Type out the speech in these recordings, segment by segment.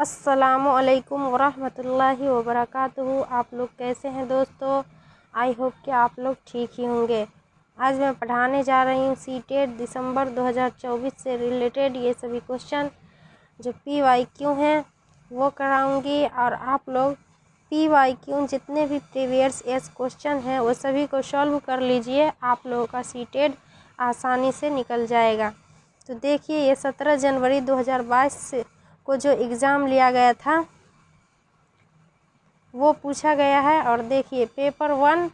अस्सलामुअलैकुम वरहमतुल्लाहि वबरकातुहू। आप लोग कैसे हैं दोस्तों? आई होप कि आप लोग ठीक ही होंगे। आज मैं पढ़ाने जा रही हूँ सीटेट दिसंबर 2024 से रिलेटेड ये सभी क्वेश्चन जो PYQ हैं वो कराऊंगी। और आप लोग PYQ जितने भी प्रीवियस ईयर्स क्वेश्चन हैं वो सभी को सॉल्व कर लीजिए, आप लोगों का सीटेट आसानी से निकल जाएगा। तो देखिए, ये 17 जनवरी 2022 को जो एग्ज़ाम लिया गया था वो पूछा गया है। और देखिए, पेपर 1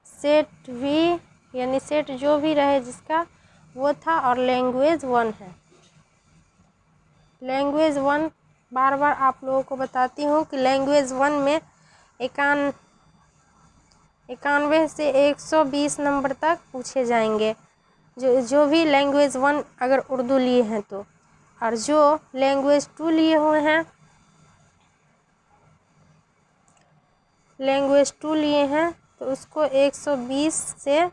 सेट भी यानी सेट जो भी रहे जिसका वो था, और लैंग्वेज 1 है। लैंग्वेज 1 बार बार आप लोगों को बताती हूँ कि लैंग्वेज 1 में 91 से 120 नंबर तक पूछे जाएंगे, जो भी लैंग्वेज 1 अगर उर्दू लिए हैं तो। और जो लैंग्वेज 2 लिए हुए हैं, तो उसको 120 से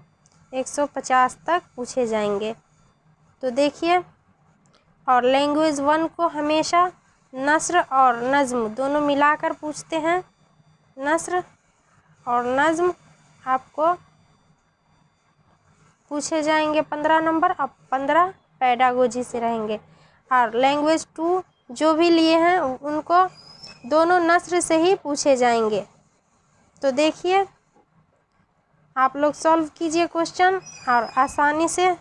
150 तक पूछे जाएंगे। तो देखिए, और लैंग्वेज 1 को हमेशा नस्र और नज़्म दोनों मिलाकर पूछते हैं। नस्र और नज़्म आपको पूछे जाएंगे 15 नंबर, अब 15 पेडागोजी से रहेंगे। और लैंग्वेज 2 जो भी लिए हैं उनको दोनों नस्र से ही पूछे जाएंगे। तो देखिए, आप लोग सॉल्व कीजिए क्वेश्चन और आसानी से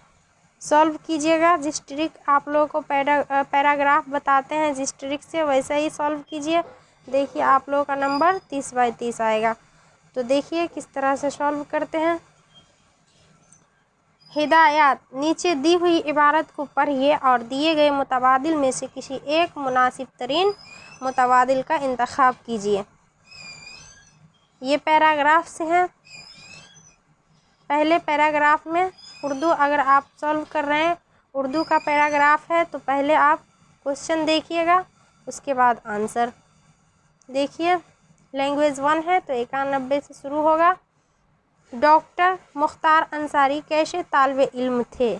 सॉल्व कीजिएगा। जिस ट्रिक आप लोगों को पैराग्राफ बताते हैं जिस ट्रिक से, वैसे ही सॉल्व कीजिए। देखिए, आप लोगों का नंबर 30/30 आएगा। तो देखिए किस तरह से सॉल्व करते हैं। हिदायत: नीचे दी हुई इबारत को पढ़िए और दिए गए मुतबादिल में से किसी एक मुनासिब तरीन मुतबादिल का इंतखाब कीजिए। ये पैराग्राफ से हैं। पहले पैराग्राफ में उर्दू, अगर आप सॉल्व कर रहे हैं उर्दू का पैराग्राफ है तो पहले आप क्वेश्चन देखिएगा, उसके बाद आंसर देखिए। लैंग्वेज 1 है तो 91 से शुरू होगा। डॉक्टर मुख्तार अंसारी कैसे तालिबे इल्म थे?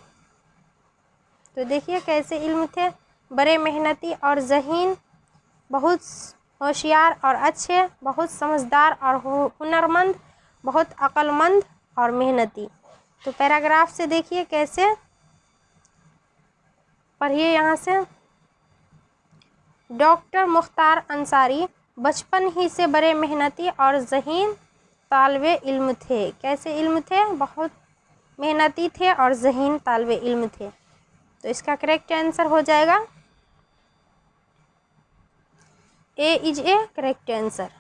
तो देखिए कैसे इल्म थे। बड़े मेहनती और ज़हीन, बहुत होशियार और अच्छे, बहुत समझदार और हुनरमंद, बहुत अक्लमंद और मेहनती। तो पैराग्राफ से देखिए कैसे पढ़िए यहाँ से। डॉक्टर मुख्तार अंसारी बचपन ही से बड़े मेहनती और ज़हीन तालिबे इल्म थे। कैसे इल्म थे? बहुत मेहनती थे और ज़हीन तालिबे इल्म थे। तो इसका करेक्ट आंसर हो जाएगा A is a correct answer.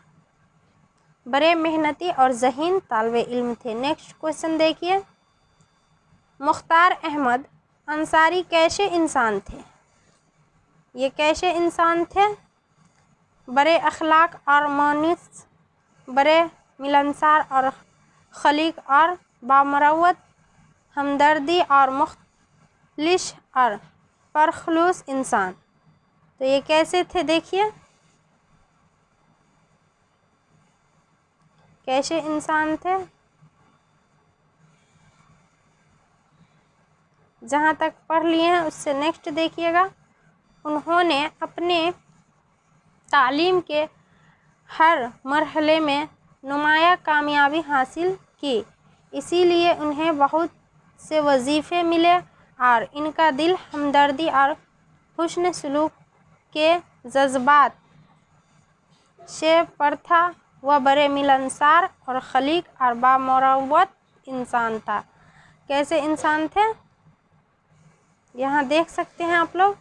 बड़े मेहनती और ज़हीन तालिबे इल्म थे। नेक्स्ट क्वेश्चन देखिए। मुख्तार अहमद अंसारी कैसे इंसान थे? ये कैसे इंसान थे? बड़े अखलाक और मोनिस, बड़े मिलनसार और खलीक और बामरवत, हमदर्दी और मुखलिस और परखलूस इंसान। तो ये कैसे थे? देखिए कैसे इंसान थे। जहाँ तक पढ़ लिए हैं उससे नेक्स्ट देखिएगा। उन्होंने अपने तालीम के हर मरहले में नुमाया कामयाबी हासिल की, इसीलिए उन्हें बहुत से वजीफ़े मिले और इनका दिल हमदर्दी और हुस्न सलूक के जज्बात से पर था। वह बड़े मिलनसार और खलीक और बामरवत इंसान था। कैसे इंसान थे? यहाँ देख सकते हैं आप लोग,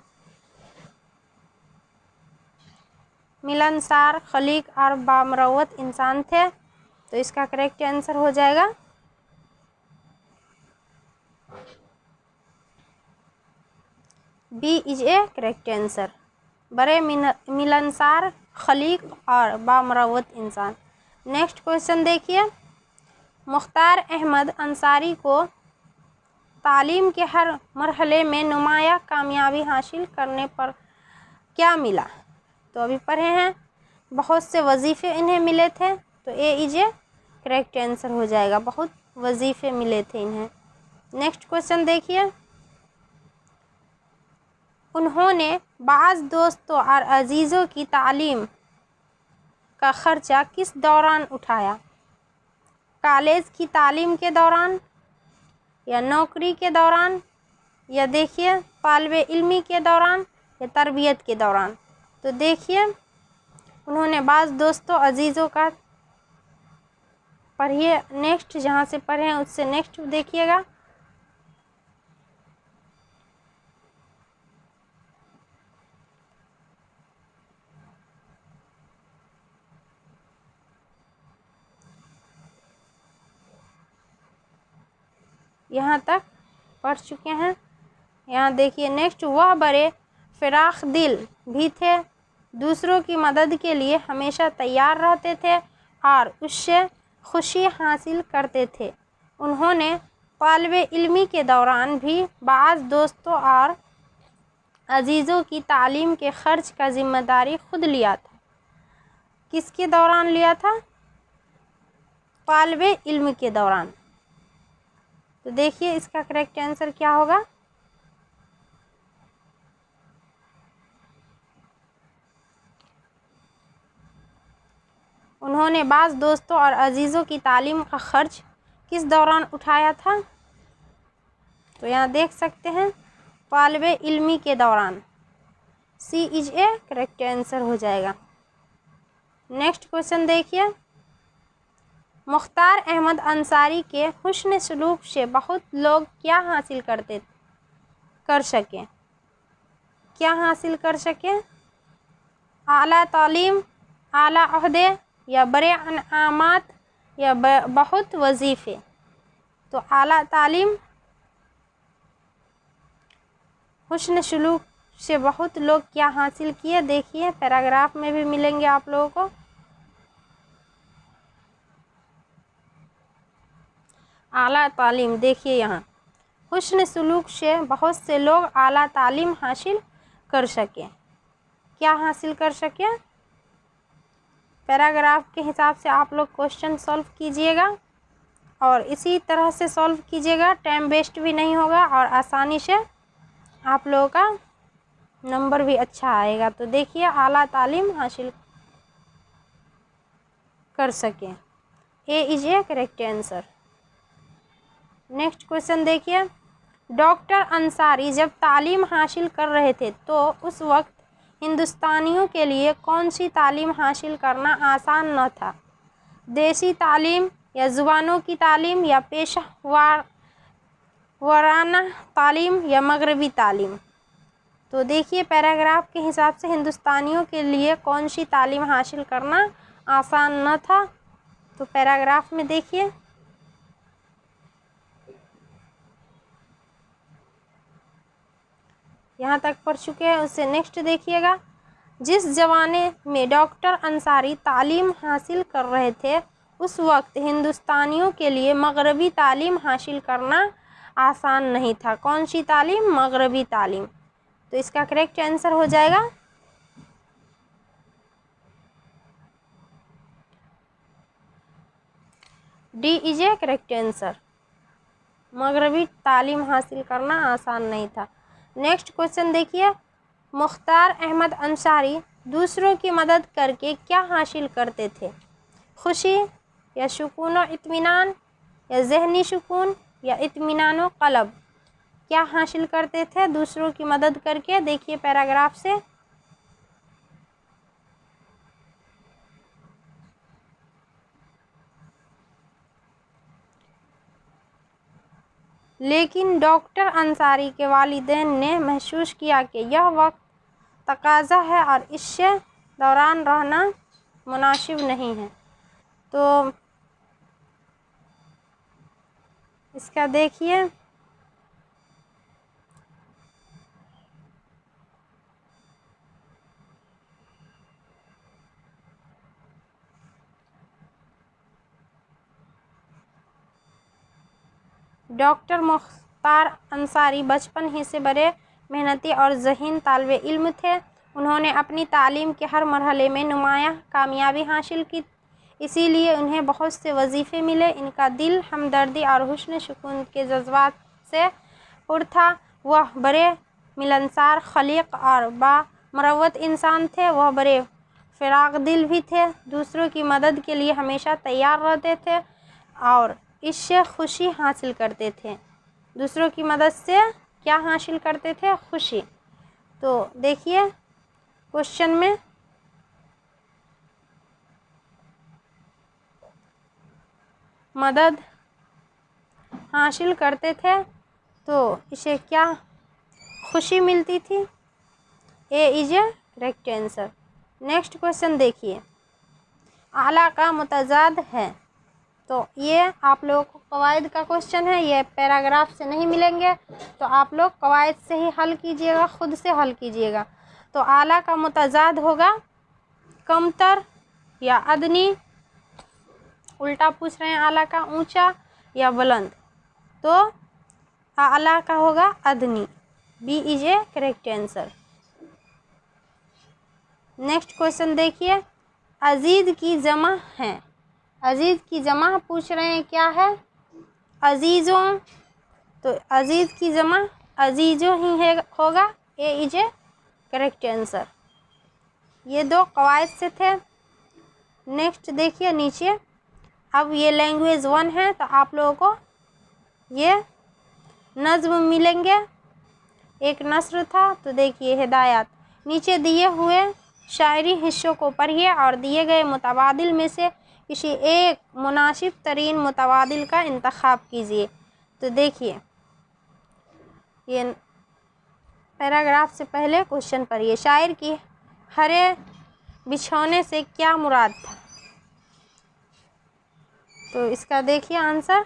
मिलनसार, खलीक और बामरवत इंसान थे। तो इसका करेक्ट आंसर हो जाएगा B is a correct answer. बड़े मिलनसार, खलीक और बामरवत इंसान। नेक्स्ट क्वेश्चन देखिए। मुख्तार अहमद अंसारी को तालीम के हर मरहले में नुमाया कामयाबी हासिल करने पर क्या मिला? तो अभी पढ़े हैं, बहुत से वजीफ़े इन्हें मिले थे। तो ए इज ए करेक्ट आंसर हो जाएगा, बहुत वजीफ़े मिले थे इन्हें। नेक्स्ट क्वेश्चन देखिए। उन्होंने बाज़ दोस्तों और अजीज़ों की तालीम का ख़र्चा किस दौरान उठाया? कॉलेज की तालीम के दौरान, या नौकरी के दौरान, या देखिए तालिबे इल्मी के दौरान, या तरबियत के दौरान। तो देखिए उन्होंने बाज़ दोस्तों अजीज़ों का पढ़िए, नेक्स्ट जहाँ से पढ़े हैं उससे नेक्स्ट देखिएगा। यहाँ तक पढ़ चुके हैं। यहाँ देखिए नेक्स्ट, वह बड़े फिराख दिल भी थे, दूसरों की मदद के लिए हमेशा तैयार रहते थे और उससे खुशी हासिल करते थे। उन्होंने तालिबे इल्मी के दौरान भी बाज़ दोस्तों और अजीज़ों की तालीम के ख़र्च का ज़िम्मेदारी खुद लिया था। किसके दौरान लिया था? तालिबे इल्म के दौरान। तो देखिए इसका करेक्ट आंसर क्या होगा? उन्होंने बाज़ दोस्तों और अजीज़ों की तालीम का ख़र्च किस दौरान उठाया था? तो यहाँ देख सकते हैं तालिबे इल्मी के दौरान। सी इज ए करेक्ट आंसर हो जाएगा। नेक्स्ट क्वेश्चन देखिए, मुख्तार अहमद अंसारी के हुस्न सलूक से बहुत लोग क्या हासिल कर सकें? क्या हासिल कर सकें? आला तालीम, आला ओहदे, या बड़े अनामात, या बहुत वजीफ़े। तो आला तालीम, हुस्न सलूक से बहुत लोग क्या हासिल किए? देखिए पैराग्राफ में भी मिलेंगे आप लोगों को। आला तालीम, देखिए यहाँ हुस्न सलूक से बहुत से लोग आला तालीम हासिल कर सकें। क्या हासिल कर सकें? पैराग्राफ के हिसाब से आप लोग क्वेश्चन सॉल्व कीजिएगा और इसी तरह से सॉल्व कीजिएगा, टाइम वेस्ट भी नहीं होगा और आसानी से आप लोगों का नंबर भी अच्छा आएगा। तो देखिए आला तालीम हासिल कर सकें, A is a correct answer. Next question देखिए, डॉक्टर अंसारी जब तालीम हासिल कर रहे थे तो उस वक्त हिंदुस्तानियों के लिए कौन सी तालीम हासिल करना आसान न था? देसी तालीम, या ज़ुबानों की तालीम, या पेशा वराना तालीम, या मगरबी तालीम। तो देखिए पैराग्राफ के हिसाब से हिंदुस्तानियों के लिए कौन सी तालीम हासिल करना आसान न था? तो पैराग्राफ में देखिए, यहाँ तक पढ़ चुके हैं, उससे नेक्स्ट देखिएगा। जिस ज़माने में डॉक्टर अंसारी तालीम हासिल कर रहे थे उस वक्त हिंदुस्तानियों के लिए मगरबी तालीम हासिल करना आसान नहीं था। कौन सी तालीम? मगरबी तालीम। तो इसका करेक्ट आंसर हो जाएगा D is a correct answer. मगरबी तालीम हासिल करना आसान नहीं था। नेक्स्ट क्वेश्चन देखिए, मुख्तार अहमद अंसारी दूसरों की मदद करके क्या हासिल करते थे? खुशी, या सुकून व इत्मीनान, या ज़हनी सुकून, या इत्मीनान व क़ल्ब। क्या हासिल करते थे दूसरों की मदद करके? देखिए पैराग्राफ से, लेकिन डॉक्टर अंसारी के वालिदैन ने महसूस किया कि यह वक्त तकाज़ा है और इससे दौरान रहना मुनासिब नहीं है। तो इसका देखिए, डॉक्टर मुख्तार अंसारी बचपन ही से बड़े मेहनती और ज़हीन तालिबे इल्म थे। उन्होंने अपनी तालीम के हर मरहले में नुमायाँ कामयाबी हासिल की, इसीलिए उन्हें बहुत से वजीफ़े मिले। इनका दिल हमदर्दी और हुस्न सुकून के जज्बात से पुर था। वह बड़े मिलनसार, खलीक और बामरवत इंसान थे। वह बड़े फिराक दिल भी थे, दूसरों की मदद के लिए हमेशा तैयार रहते थे और इससे खुशी हासिल करते थे। दूसरों की मदद से क्या हासिल करते थे? खुशी। तो देखिए क्वेश्चन में मदद हासिल करते थे तो इसे क्या खुशी मिलती थी? A is a correct answer. Next question देखिए, आला का मुतजाद है। तो ये आप लोगों को कवायद का क्वेश्चन है, ये पैराग्राफ से नहीं मिलेंगे, तो आप लोग कवायद से ही हल कीजिएगा, खुद से हल कीजिएगा। तो आला का मुतजाद होगा कमतर या अदनी। उल्टा पूछ रहे हैं, आला का ऊंचा या बुलंद, तो आला का होगा अदनी। B is a correct answer. Next question देखिए, अजीज की जमा है। अजीज की जमा पूछ रहे हैं क्या है? अजीज़ों। तो अजीज की जमा अजीज़ों ही है, होगा। ए इज ए करेक्ट आंसर। ये दो कवायद से थे। नेक्स्ट देखिए नीचे, अब ये लैंग्वेज 1 है, तो आप लोगों को ये नज़्म मिलेंगे। एक नस्र था, तो देखिए हिदायत। नीचे दिए हुए शायरी हिस्सों को पढ़िए और दिए गए मुतबादिल में से किसी एक मुनासिब तरीन मुतबादिल का इंतखाब कीजिए। तो देखिए ये पैराग्राफ से पहले क्वेश्चन पढ़िए, शायर की हरे बिछौने से क्या मुराद था? तो इसका देखिए आंसर,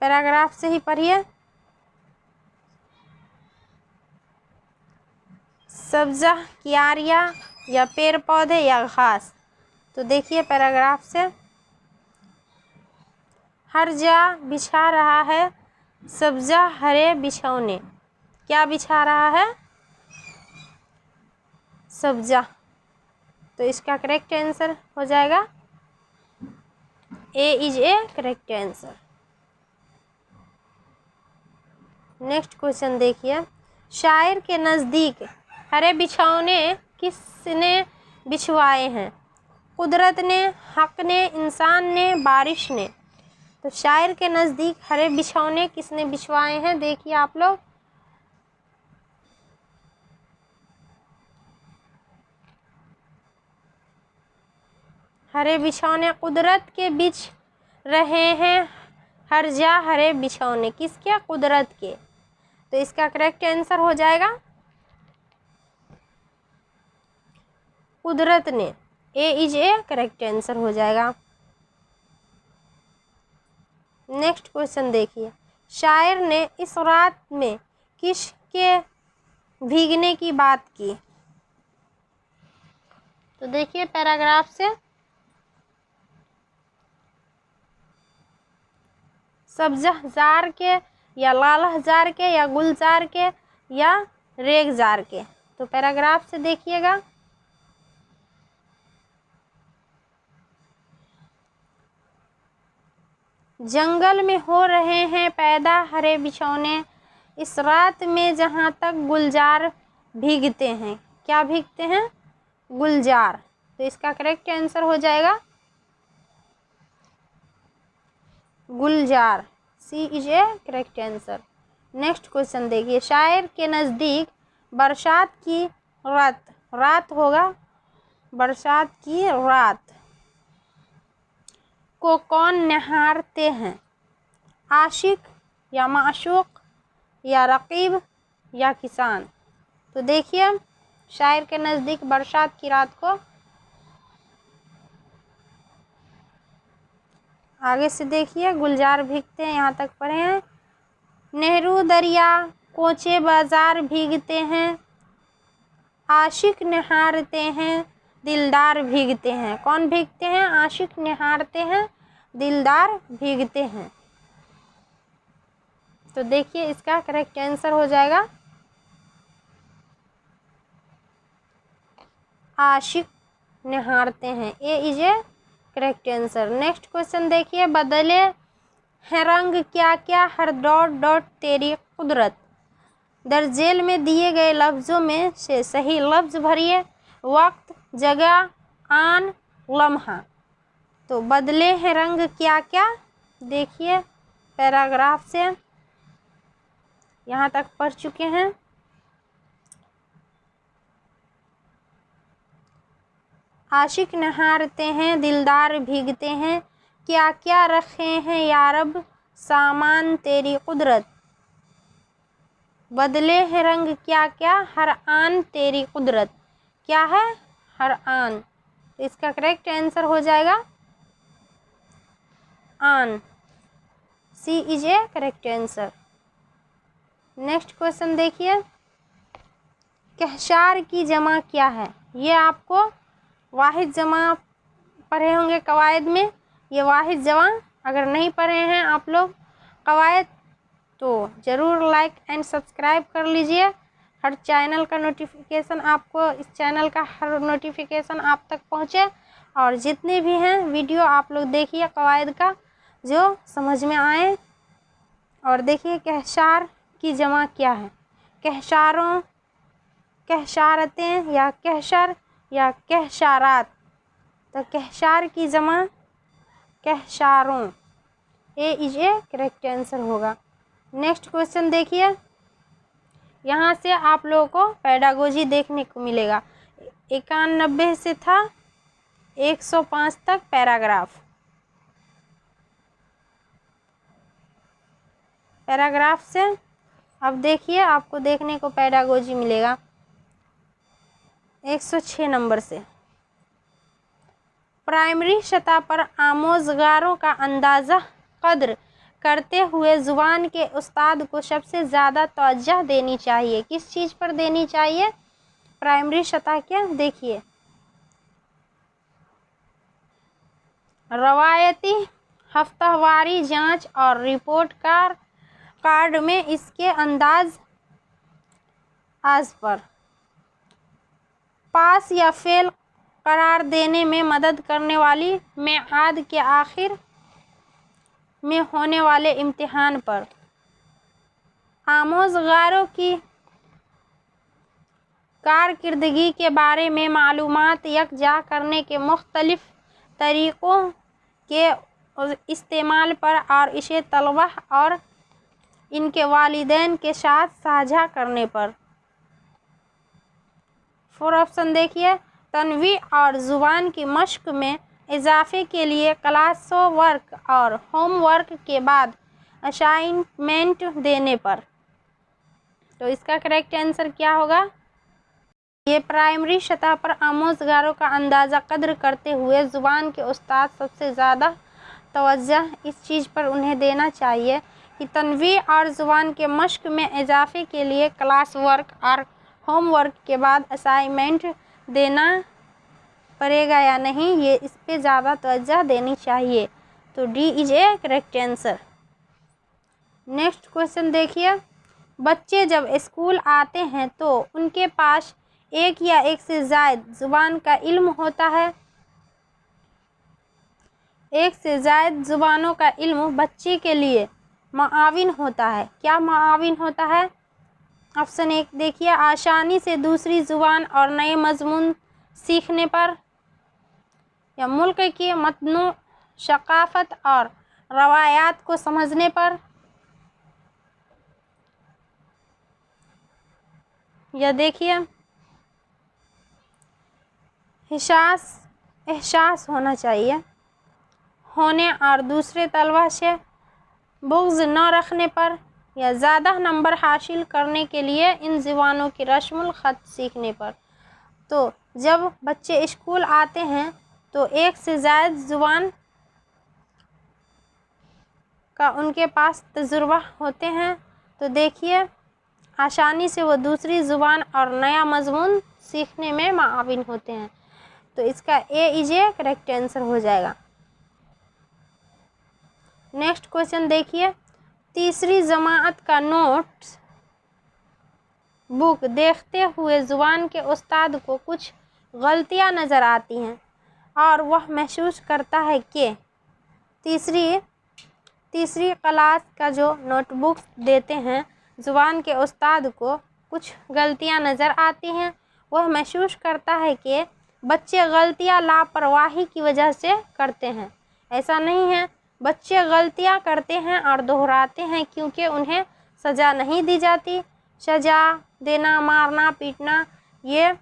पैराग्राफ से ही पढ़िए। सब्ज़ा, क्यारियाँ या पेड़ पौधे या घास। तो देखिए पैराग्राफ से, हर जा बिछा रहा है सब्ज़ा हरे बिछौने। क्या बिछा रहा है? सब्ज़ा। तो इसका करेक्ट आंसर हो जाएगा A is a correct answer. Next question देखिए, शायर के नज़दीक हरे बिछौने किसने बिछवाए हैं? कुदरत ने, हक ने, इंसान ने, बारिश ने। तो शायर के नज़दीक हरे बिछौने किसने बिछवाए हैं? देखिए आप लोग, हरे बिछौने कुदरत के बिछ रहे हैं, हर जा हरे बिछौने। किसके? कुदरत के। तो इसका करेक्ट आंसर हो जाएगा कुदरत ने। ए इज ए करेक्ट आंसर हो जाएगा। नेक्स्ट क्वेश्चन देखिए, शायर ने इस रात में किसके भीगने की बात की? तो देखिए पैराग्राफ से, सब्ज़जार के या लालहजार के या गुलजार के या रेगजार के। तो पैराग्राफ से देखिएगा, जंगल में हो रहे हैं पैदा हरे बिछौने, इस रात में जहाँ तक गुलजार भीगते हैं। क्या भीगते हैं? गुलजार। तो इसका करेक्ट आंसर हो जाएगा Gulzar. C is a correct answer. Next question देखिए, शायर के नज़दीक बरसात की रात, रात होगा, बरसात की रात को कौन निहारते हैं? आशिक या माशूक या रकीब या किसान। तो देखिए शायर के नज़दीक बरसात की रात को, आगे से देखिए, गुलजार भीगते हैं, यहाँ तक पढ़े हैं। नेहरू दरिया कोचे बाजार भीगते हैं, आशिक निहारते हैं, दिलदार भीगते हैं। कौन भीगते हैं? आशिक निहारते हैं, दिलदार भीगते हैं। तो देखिए इसका करेक्ट आंसर हो जाएगा आशिक निहारते हैं। A is a correct answer. Next question देखिए, बदले हैं रंग क्या क्या हर डॉट डॉट तेरी कुदरत। दर्जेल में दिए गए लफ्ज़ों में से सही लफ्ज़ भरिए। वक्त, जगह, आन, लम्हा। तो बदले हैं रंग क्या क्या, देखिए पैराग्राफ से यहाँ तक पढ़ चुके हैं। आशिक नहारते हैं, दिलदार भीगते हैं, क्या क्या रखे हैं या रब सामान तेरी कुदरत। बदले हैं रंग क्या क्या, हर आन तेरी कुदरत। क्या है? हर आन। तो इसका करेक्ट आंसर हो जाएगा आन। C is a correct answer. Next question देखिए, कहशार की जमा क्या है। ये आपको वाहिद जमा पढ़े होंगे कवायद में। ये वाहिद जमा अगर नहीं पढ़े हैं आप लोग कवायद तो ज़रूर लाइक एंड सब्सक्राइब कर लीजिए। हर चैनल का नोटिफिकेशन आपको, इस चैनल का हर नोटिफिकेशन आप तक पहुँचे। और जितने भी हैं वीडियो आप लोग देखिए कवायद का, जो समझ में आए। और देखिए कहशार की जमा क्या है। कहशारों, कहशारतें या कहशर या कहशारात। तो कहशार की जमा कहशारों। ए इज ए करेक्ट आंसर होगा। नेक्स्ट क्वेश्चन देखिए, यहाँ से आप लोगों को पेडागोजी देखने को मिलेगा। 91 से था 105 तक पैराग्राफ। पैराग्राफ से अब देखिए आपको देखने को पेडागोजी मिलेगा 106 नंबर से। प्राइमरी सतह पर आमोज़गारों का अंदाज़ा कद्र करते हुए ज़ुबान के उस्ताद को सबसे ज़्यादा तवज्जो देनी चाहिए। किस चीज़ पर देनी चाहिए? प्राइमरी सतह के देखिए, रवायती हफ्तावारी जांच और रिपोर्ट कार्ड में इसके अंदाज आज पर पास या फेल करार देने में मदद करने वाली मेआद के आखिर में होने वाले इम्तिहान पर आमोज़गारों की कारकिर्दगी के बारे में मालूमात यकजा करने के मुख्तलिफ तरीक़ों के इस्तेमाल पर और इसे तलबा और इनके वालिदैन के साथ साझा करने पर। 4 ऑप्शन देखिए, तनवी और ज़ुबान की मश्क में इजाफ़े के लिए क्लास वर्क और होमवर्क के बाद असाइनमेंट देने पर। तो इसका करेक्ट आंसर क्या होगा? ये प्राइमरी सतह पर आमोज़गारों का अंदाज़ा कद्र करते हुए ज़ुबान के उस्ताद सबसे ज़्यादा तवज्जो इस चीज़ पर उन्हें देना चाहिए कि तनवी और ज़ुबान के मश्क में इजाफ़े के लिए क्लास वर्क और होमवर्क के बाद असाइनमेंट देना पड़ेगा या नहीं, ये इस पे ज़्यादा तवज्जो देनी चाहिए। तो D is a correct answer. Next question देखिए, बच्चे जब स्कूल आते हैं तो उनके पास एक या एक से ज़्यादा ज़ुबान का इल्म होता है। एक से ज़्यादा ज़ुबानों का इल्म बच्चे के लिए मुआविन होता है। क्या मुआविन होता है? ऑप्शन 1 देखिए, आसानी से दूसरी ज़ुबान और नए मज़मून सीखने पर, या मुल्क की मतनू सकाफ़त और रवायात को समझने पर, या देखिए एहसास होना चाहिए होने और दूसरे तलबा से बुग़्ज़ न रखने पर, या ज़्यादा नंबर हासिल करने के लिए इन ज़ुबानों की रस्मुल ख़त सीखने पर। तो जब बच्चे स्कूल आते हैं तो एक से ज़्यादा ज़ुबान का उनके पास तजुर्बा होते हैं। तो देखिए आसानी से वो दूसरी ज़ुबान और नया मज़मून सीखने में मुआविन होते हैं। तो इसका ए इज ए करेक्ट आंसर हो जाएगा। नेक्स्ट क्वेश्चन देखिए, तीसरी जमात का नोट्स बुक देखते हुए ज़ुबान के उस्ताद को कुछ गलतियां नज़र आती हैं और वह महसूस करता है कि तीसरी क्लास का जो नोटबुक देते हैं ज़ुबान के उस्ताद को कुछ गलतियां नज़र आती हैं। वह महसूस करता है कि बच्चे गलतियां लापरवाही की वजह से करते हैं। ऐसा नहीं है, बच्चे गलतियां करते हैं और दोहराते हैं क्योंकि उन्हें सज़ा नहीं दी जाती। सज़ा देना, मारना, पीटना ये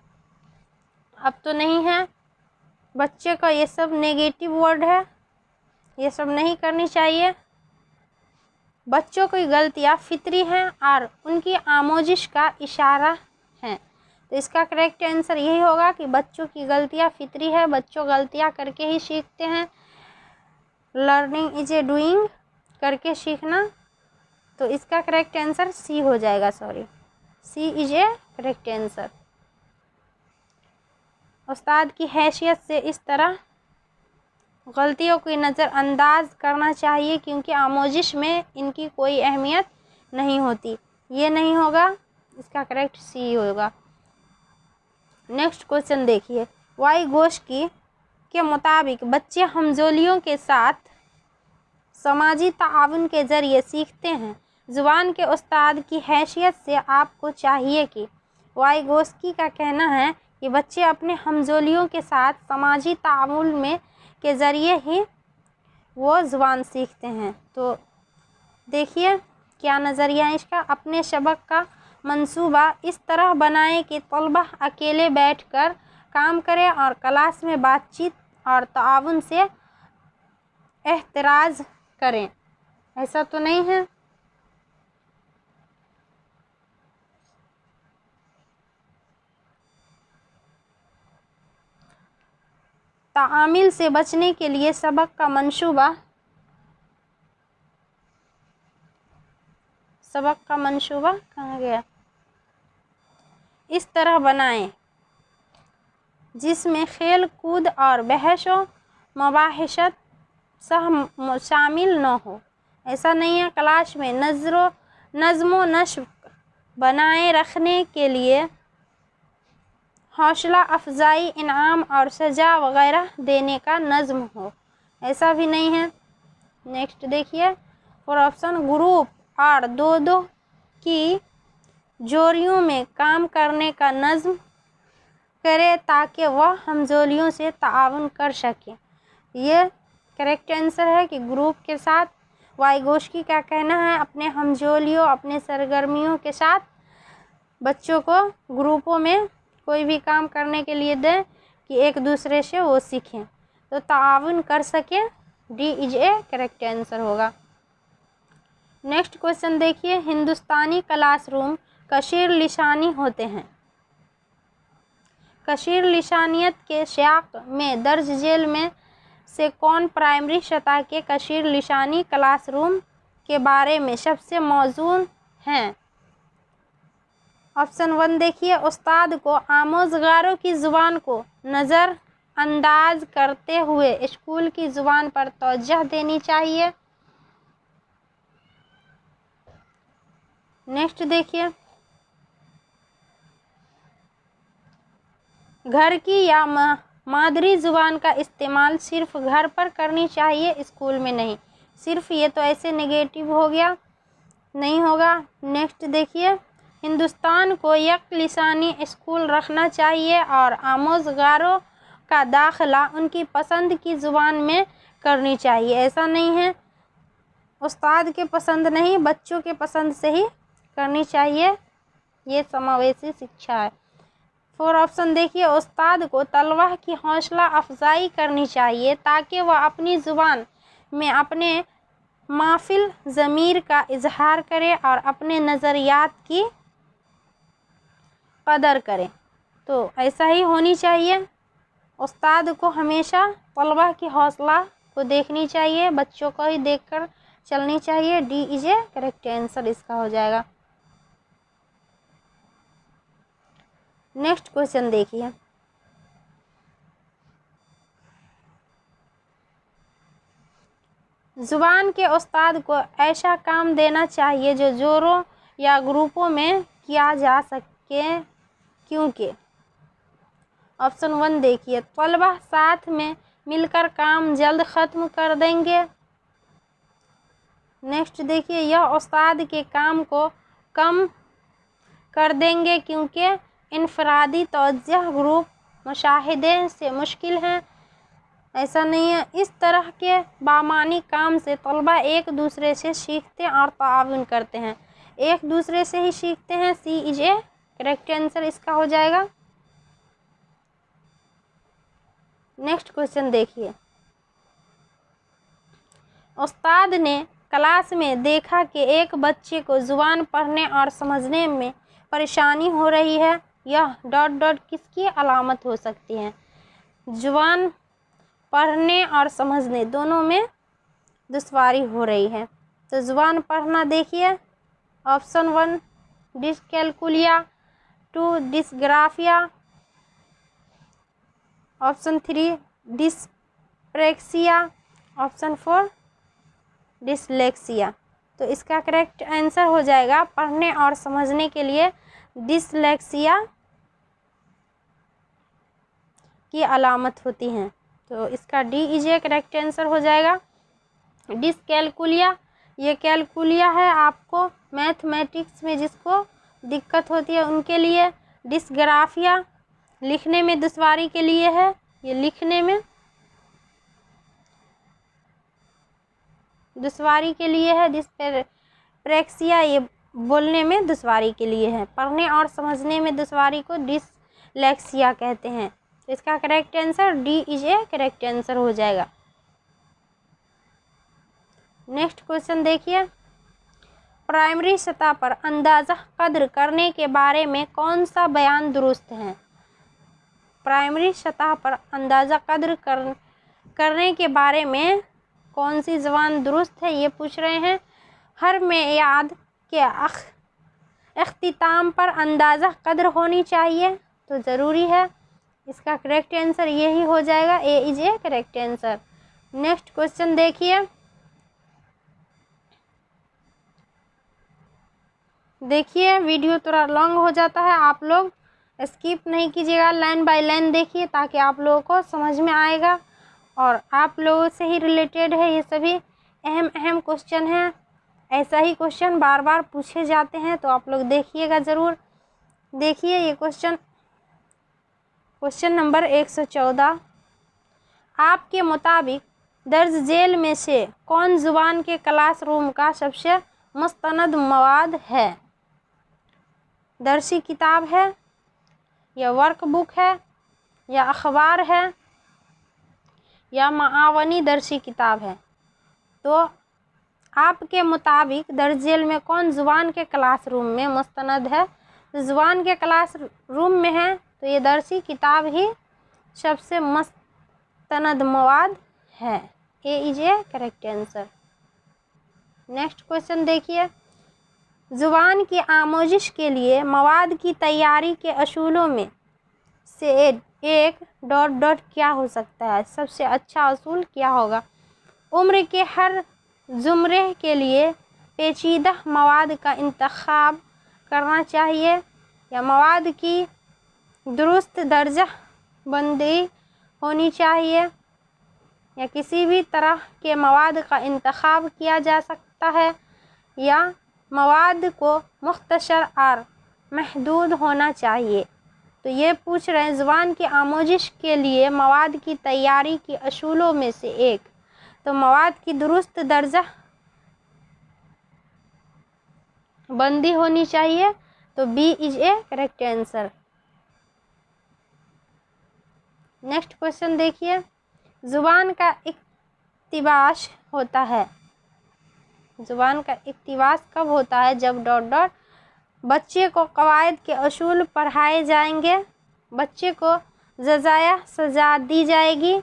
अब तो नहीं है। बच्चे का ये सब नेगेटिव वर्ड है, ये सब नहीं करनी चाहिए। बच्चों की गलतियाँ फितरी हैं और उनकी आमोजिश का इशारा है। तो इसका करेक्ट आंसर यही होगा कि बच्चों की गलतियाँ फितरी है, बच्चों गलतियाँ करके ही सीखते हैं। लर्निंग इज ए डूइंग, करके सीखना। तो इसका करेक्ट आंसर सी हो जाएगा। Sorry, C is a correct answer. उस्ताद की हैसियत से इस तरह गलतियों की नज़रअंदाज करना चाहिए क्योंकि आमोजिश में इनकी कोई अहमियत नहीं होती। ये नहीं होगा, इसका करेक्ट सी होगा। नेक्स्ट क्वेश्चन देखिए। वाइगोस्की के मुताबिक बच्चे हमजोलियों के साथ समाजी ताउन के ज़रिए सीखते हैं। ज़ुबान के उस्ताद की हैसियत से आपको चाहिए कि वाइगोस्की का कहना है कि बच्चे अपने हमजोलियों के साथ समाजी ताउन में के ज़रिए ही वो ज़ुबान सीखते हैं। तो देखिए क्या नज़रिया है इसका। अपने सबक का मंसूबा इस तरह बनाएं कि तलबा अकेले बैठकर काम करें और क्लास में बातचीत और ताउन से एहतराज करें। ऐसा तो नहीं है। तामील से बचने के लिए सबक का मंसूबा कहाँ गया, इस तरह बनाएं जिसमें खेल कूद और बहस व मुबाहिशत शामिल न हो। ऐसा नहीं है। क्लास में नज़्म नस्ब बनाए रखने के लिए हौसला अफजाई, इनाम और सज़ा वगैरह देने का नज़्म हो। ऐसा भी नहीं है। नेक्स्ट देखिए। फॉर ऑप्शन ग्रुप और दो की जोड़ियों में काम करने का नज़्म करे ताकि वह हमजोलियों से ताउन कर सके। ये करेक्ट आंसर है कि ग्रुप के साथ। वाइगोस्की का कहना है अपने हमजोलियों, अपने सरगर्मियों के साथ बच्चों को ग्रुपों में कोई भी काम करने के लिए दें कि एक दूसरे से वो सीखें तो ताउन कर सकें। D is a correct answer होगा। नेक्स्ट क्वेश्चन देखिए। हिंदुस्तानी क्लासरूम कशीर लिसानी होते हैं। कशीर लिसानियत के शाख में दर्ज झेल में से कौन प्राइमरी सतह के कशीर लिसानी क्लासरूम के बारे में सबसे मौजूद हैं। ऑप्शन 1 देखिए। उस्ताद को आमोज़गारों की ज़ुबान को नज़रअंदाज करते हुए स्कूल की ज़ुबान पर तवज्जो देनी चाहिए। नेक्स्ट देखिए। घर की या मादरी ज़ुबान का इस्तेमाल सिर्फ घर पर करनी चाहिए, स्कूल में नहीं। सिर्फ ये तो ऐसे नेगेटिव हो गया, नहीं होगा। नेक्स्ट देखिए। हिंदुस्तान को एक लिसानी स्कूल रखना चाहिए और आमोज़गारों का दाखिला उनकी पसंद की ज़ुबान में करनी चाहिए। ऐसा नहीं है। उस्ताद के पसंद नहीं, बच्चों के पसंद से ही करनी चाहिए। ये समावेशी शिक्षा है। 4 ऑप्शन देखिए। उस्ताद को तलबा की हौसला अफजाई करनी चाहिए ताकि वह अपनी ज़ुबान में अपने माफिल ज़मीर का इजहार करे और अपने नज़रियात की कदर करें। तो ऐसा ही होनी चाहिए। उस्ताद को हमेशा तलबा की हौसला को देखनी चाहिए, बच्चों को ही देखकर चलनी चाहिए। D is a correct answer इसका हो जाएगा। नेक्स्ट क्वेश्चन देखिए। ज़ुबान के उस्ताद को ऐसा काम देना चाहिए जो जोरों या ग्रुपों में किया जा सके, क्योंकि ऑप्शन 1 देखिए। तलबा साथ में मिलकर काम जल्द ख़त्म कर देंगे। नेक्स्ट देखिए। यह उस्ताद के काम को कम कर देंगे क्योंकि इनफरादी तवज्जुह ग्रुप मुशाहिदे से मुश्किल है। ऐसा नहीं है। इस तरह के बामानी काम से तलबा एक दूसरे से सीखते और ताउन करते हैं। एक दूसरे से ही सीखते हैं। सी इज ए करेक्ट आंसर इसका हो जाएगा। नेक्स्ट क्वेश्चन देखिए। उस्ताद ने क्लास में देखा कि एक बच्चे को ज़ुबान पढ़ने और समझने में परेशानी हो रही है। यह डॉट डॉट किसकी अलामत हो सकती है? ज़ुबान पढ़ने और समझने दोनों में दुश्वारी हो रही है। तो ज़ुबान पढ़ना देखिए, option 1 dyscalculia, 2 dysgraphia, option 3 dyspraxia, option 4 dyslexia. तो इसका करेक्ट आंसर हो जाएगा पढ़ने और समझने के लिए डिसलेक्सिया की अलामत होती हैं। तो इसका D is a correct answer हो जाएगा। डिसकैलकुलिया, ये कैलकुलिया है आपको मैथमेटिक्स में जिसको दिक्कत होती है उनके लिए। डिसग्राफिया लिखने में दुश्वारी के लिए है, ये लिखने में दुश्वारी के लिए है। डिस्प्रेक्सिया ये बोलने में दुश्वारी के लिए है। पढ़ने और समझने में दुश्वारी को डिसलेक्सिया कहते हैं। तो इसका correct answer D is a correct answer हो जाएगा। नेक्स्ट क्वेश्चन देखिए। प्राइमरी सतह पर अंदाज़ा कद्र करने के बारे में कौन सा बयान दुरुस्त है? प्राइमरी सतह पर अंदाज़ा कद्र करने के बारे में कौन सी ज़बान दुरुस्त है ये पूछ रहे हैं। हर मेयाद के अख्तिताम पर अंदाज़ा कद्र होनी चाहिए, तो ज़रूरी है। इसका करेक्ट आंसर यही हो जाएगा, A is a correct answer. Next question देखिए। देखिए वीडियो थोड़ा लॉन्ग हो जाता है, आप लोग स्किप नहीं कीजिएगा, लाइन बाय लाइन देखिए ताकि आप लोगों को समझ में आएगा और आप लोगों से ही रिलेटेड है। ये सभी अहम क्वेश्चन हैं। ऐसा ही क्वेश्चन बार बार पूछे जाते हैं, तो आप लोग देखिएगा ज़रूर। देखिए ये क्वेश्चन नंबर 114। आपके मुताबिक दर्ज झेल में से कौन ज़ुबान के क्लासरूम का सबसे मुस्तनद मवाद है? दरसी किताब है, या वर्क बुक है, या अखबार है, या माआवनी दरसी किताब है? तो आपके मुताबिक दर्ज झेल में कौन ज़ुबान के क्लासरूम में मुस्तनद है? तो ज़ुबान के क्लासरूम में है तो ये दरसी किताब ही सबसे मुस्तनद मवाद है। A is a correct answer. Next question देखिए। ज़ुबान की आमोजिश के लिए मवाद की तैयारी के असूलों में से एक डॉट डॉट क्या हो सकता है? सबसे अच्छा असूल क्या होगा? उम्र के हर ज़ुमरे के लिए पेचीदा मवाद का इंतखाब करना चाहिए, या मवाद की दुरुस्त दर्जा बंदी होनी चाहिए, या किसी भी तरह के मवाद का इंतखाब किया जा सकता है, या मवाद को मुख्तसर और महदूद होना चाहिए? तो ये पूछ रहे हैं ज़ुबान की आमोजिश के लिए मवाद की तैयारी के असूलों में से एक। तो मवाद की दुरुस्त दर्जा बंदी होनी चाहिए, तो B is a correct answer. Next question देखिए। ज़ुबान का इक्तिबास होता है। ज़ुबान का इक्तिबास कब होता है? जब डॉट डॉट बच्चे को कवायद के असूल पढ़ाए जाएंगे, बच्चे को जज़ाया सजा दी जाएगी,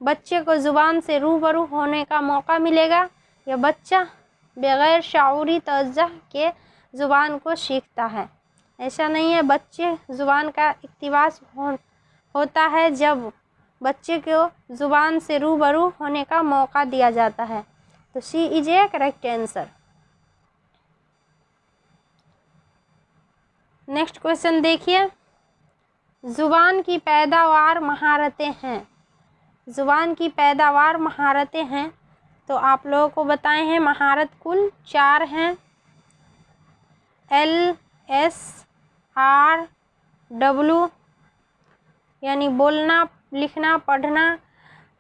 बच्चे को ज़ुबान से रूबरू होने का मौका मिलेगा, या बच्चा बग़ैर शाऊरी तवज्जुह के ज़ुबान को सीखता है। ऐसा नहीं है, बच्चे ज़ुबान का इक्तिबास होता है जब बच्चे को ज़ुबान से रूबरू होने का मौका दिया जाता है। तो C is a correct answer. Next question देखिए। ज़ुबान की पैदावार महारतें हैं। ज़ुबान की पैदावार महारतें हैं, तो आप लोगों को बताए हैं महारत कुल 4 हैं। LSRW यानी बोलना, लिखना, पढ़ना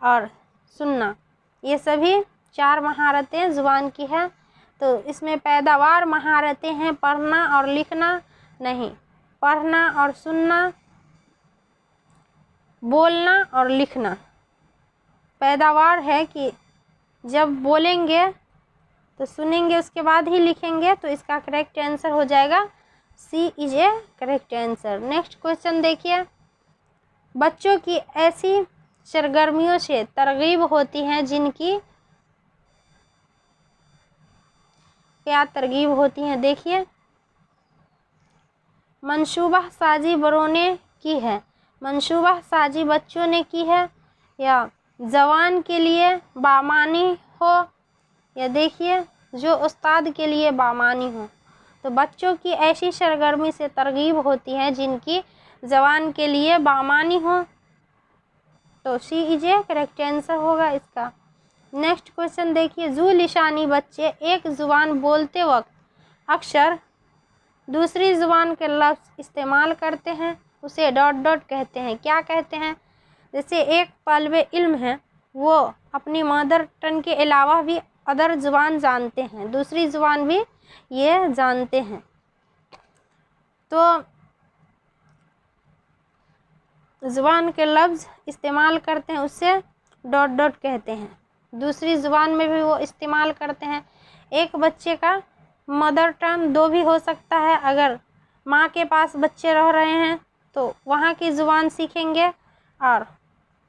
और सुनना, ये सभी 4 महारतें ज़ुबान की है। तो इसमें पैदावार महारतें हैं पढ़ना और लिखना नहीं, पढ़ना और सुनना, बोलना और लिखना। पैदावार है कि जब बोलेंगे तो सुनेंगे, उसके बाद ही लिखेंगे, तो इसका करेक्ट आंसर हो जाएगा C is a correct answer. Next question देखिए, बच्चों की ऐसी सरगर्मियों से तरगीब होती हैं जिनकी क्या तरगीब होती हैं, देखिए। मंसूबा साजी बड़ों ने की है, मंसूबा साजी बच्चों ने की है, या जवान के लिए बामानी हो, या देखिए जो उस्ताद के लिए बामानी हो। तो बच्चों की ऐसी सरगर्मी से तरगीब होती है जिनकी जवान के लिए बामानी हो, तो C is a correct answer होगा इसका। नेक्स्ट क्वेश्चन देखिए, जू लिसानी बच्चे एक ज़ुबान बोलते वक्त अक्सर दूसरी ज़ुबान के लफ्ज़ इस्तेमाल करते हैं, उसे डॉट डॉट कहते हैं। क्या कहते हैं? जैसे एक तालिबे इल्म है, वो अपनी मदर टंग के अलावा भी अदर ज़ुबान जानते हैं, दूसरी ज़ुबान भी ये जानते हैं, तो ज़ुबान के लफ्ज़ इस्तेमाल करते हैं, उससे डॉट डॉट कहते हैं। दूसरी ज़ुबान में भी वो इस्तेमाल करते हैं। एक बच्चे का मदर टंग 2 भी हो सकता है, अगर माँ के पास बच्चे रह रहे हैं तो वहाँ की ज़ुबान सीखेंगे, और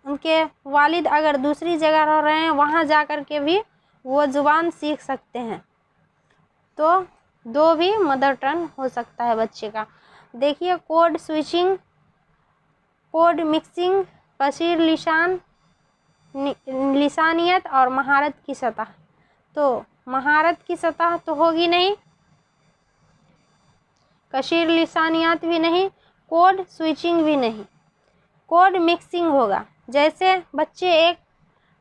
उनके वालिद अगर दूसरी जगह रह रहे हैं वहाँ जा कर के भी वो ज़ुबान सीख सकते हैं, तो 2 भी मदर टंग हो सकता है बच्चे का। देखिए, कोड स्विचिंग, कोड मिक्सिंग, कसीर लिसान, लिसानियत और महारत की सतह। तो महारत की सतह तो होगी नहीं, कसीर लिसानियत भी नहीं, कोड स्विचिंग भी नहीं, कोड मिक्सिंग होगा। जैसे बच्चे एक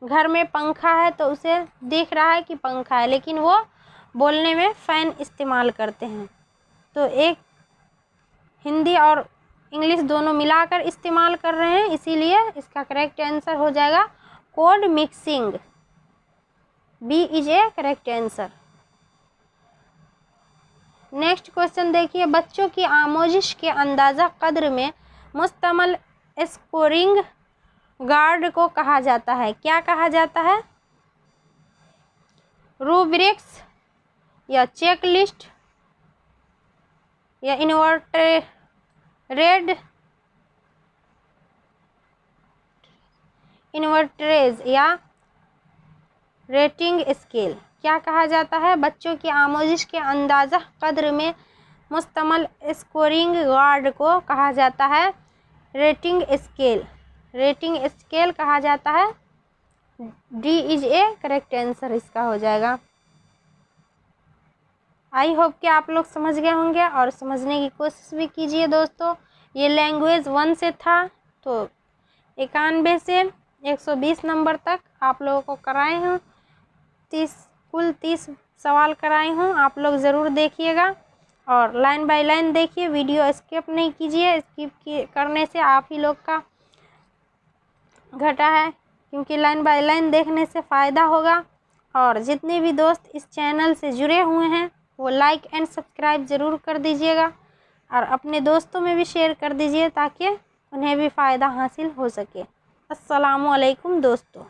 घर में पंखा है तो उसे दिख रहा है कि पंखा है, लेकिन वो बोलने में फ़ैन इस्तेमाल करते हैं, तो एक हिंदी और इंग्लिश दोनों मिलाकर इस्तेमाल कर रहे हैं, इसीलिए इसका करेक्ट आंसर हो जाएगा code mixing. B is a correct answer. Next question देखिए, बच्चों की आमोजिश के अंदाज़ा कद्र में मुस्तमल स्कोरिंग गार्ड को कहा जाता है। क्या कहा जाता है? रूब्रिक्स, या चेक लिस्ट, या इन्वर्टरेज, या रेटिंग स्केल। क्या कहा जाता है? बच्चों की आमोजिश के अंदाज़ा कद्र में मुस्तमल स्कोरिंग गार्ड को कहा जाता है रेटिंग स्केल। रेटिंग स्केल कहा जाता है। D is a correct answer इसका हो जाएगा। आई होप कि आप लोग समझ गए होंगे और समझने की कोशिश भी कीजिए दोस्तों। ये लैंग्वेज 1 से था, तो 91 से 120 नंबर तक आप लोगों को कराए हूँ। कुल 30 सवाल कराए हूँ, आप लोग ज़रूर देखिएगा और लाइन बाय लाइन देखिए, वीडियो स्किप नहीं कीजिए। करने से आप ही लोग का घटा है, क्योंकि लाइन बाय लाइन देखने से फ़ायदा होगा। और जितने भी दोस्त इस चैनल से जुड़े हुए हैं वो लाइक एंड सब्सक्राइब ज़रूर कर दीजिएगा और अपने दोस्तों में भी शेयर कर दीजिए ताकि उन्हें भी फ़ायदा हासिल हो सके। अस्सलामु अलैकुम दोस्तों।